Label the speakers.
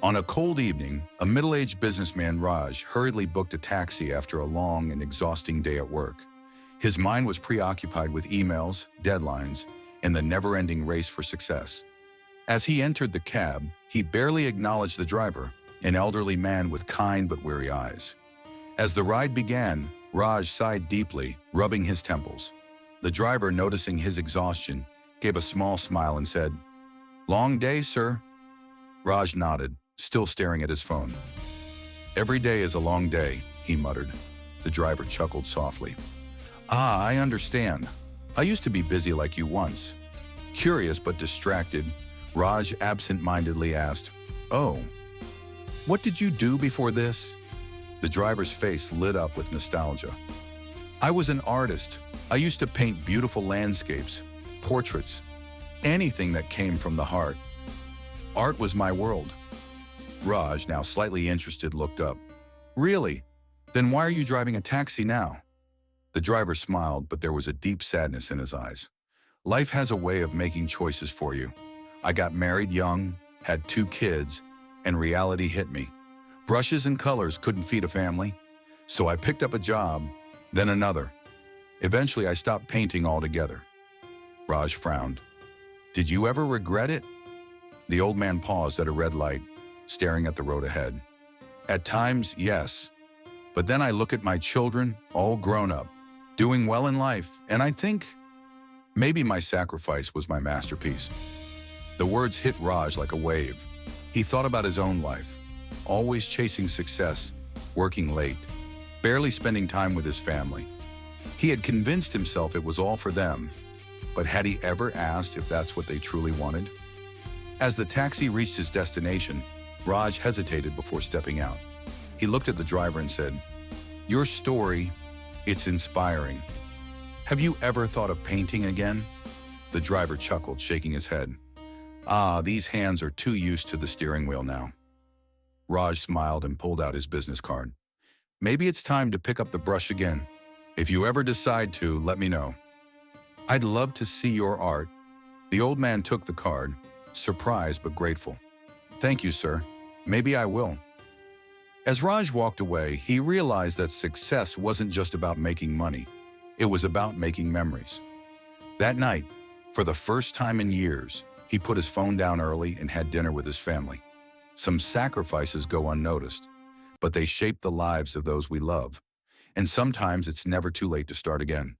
Speaker 1: On a cold evening, a middle-aged businessman, Raj, hurriedly booked a taxi after a long and exhausting day at work. His mind was preoccupied with emails, deadlines, and the never-ending race for success. As he entered the cab, he barely acknowledged the driver, an elderly man with kind but weary eyes. As the ride began, Raj sighed deeply, rubbing his temples. The driver, noticing his exhaustion, gave a small smile and said, "Long day, sir?" Raj nodded, still staring at his phone. "Every day is a long day," he muttered. The driver chuckled softly. "Ah, I understand. I used to be busy like you once." Curious but distracted, Raj absent-mindedly asked, "Oh, what did you do before this?" The driver's face lit up with nostalgia. "I was an artist. I used to paint beautiful landscapes, portraits, anything that came from the heart. Art was my world." Raj, now slightly interested, looked up. "Really? Then why are you driving a taxi now?" The driver smiled, but there was a deep sadness in his eyes. "Life has a way of making choices for you. I got married young, had 2 kids, and reality hit me. Brushes and colors couldn't feed a family, so I picked up a job, then another. Eventually, I stopped painting altogether." Raj frowned. "Did you ever regret it?" The old man paused at a red light, staring at the road ahead. "At times, yes. But then I look at my children, all grown up, doing well in life, and I think maybe my sacrifice was my masterpiece." The words hit Raj like a wave. He thought about his own life, always chasing success, working late, barely spending time with his family. He had convinced himself it was all for them, but had he ever asked if that's what they truly wanted? As the taxi reached his destination, Raj hesitated before stepping out. He looked at the driver and said, "Your story, it's inspiring. Have you ever thought of painting again?" The driver chuckled, shaking his head. "Ah, these hands are too used to the steering wheel now." Raj smiled and pulled out his business card. "Maybe it's time to pick up the brush again. If you ever decide to, let me know. I'd love to see your art." The old man took the card, surprised but grateful. "Thank you, sir. Maybe I will." As Raj walked away, he realized that success wasn't just about making money. It was about making memories. That night, for the first time in years, he put his phone down early and had dinner with his family. Some sacrifices go unnoticed, but they shape the lives of those we love. And sometimes it's never too late to start again.